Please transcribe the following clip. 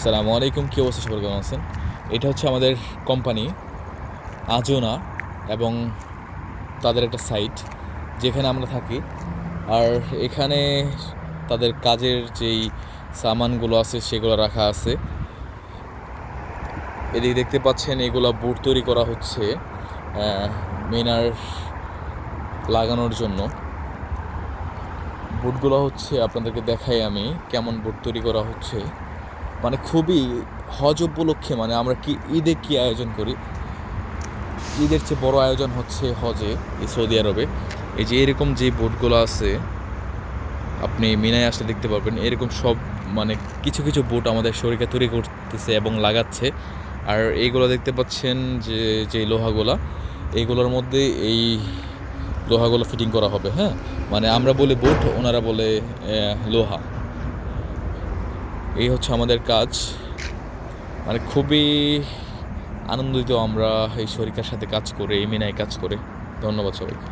আসসালামু আলাইকুম, কী অবস্থা, সবাই কেমন আছেন? এটা হচ্ছে আমাদের কোম্পানি আজনা এবং তাদের একটা সাইট যেখানে আমরা থাকি। আর এখানে তাদের কাজের যেই সামানগুলো আছে সেগুলো রাখা আছে। এদিকে দেখতে পাচ্ছেন এগুলো বুট তৈরি করা হচ্ছে মিনার লাগানোর জন্য। বুটগুলো হচ্ছে আপনাদেরকে দেখাই আমি কেমন বুট তৈরি করা হচ্ছে। মানে খুবই হজ উপলক্ষে, মানে আমরা কি ঈদে কী আয়োজন করি, ঈদের চেয়ে বড় আয়োজন হচ্ছে হজে এই সৌদি আরবে। এই যে এরকম যে বোটগুলো আছে আপনি মিনায় আসলে দেখতে পারবেন, এরকম সব মানে কিছু কিছু বোট আমাদের শরীরে তৈরি করতেছে এবং লাগাচ্ছে। আর এইগুলো দেখতে পাচ্ছেন যে যে লোহাগুলা, এইগুলোর মধ্যে এই লোহাগুলো ফিটিং করা হবে। হ্যাঁ, মানে আমরা বলি বোট, ওনারা বলে লোহা। এই হচ্ছে আমাদের কাজ। মানে খুবই আনন্দিত আমরা এই শরিকার সাথে কাজ করে, এই মিনায় কাজ করে। ধন্যবাদ সবাইকে।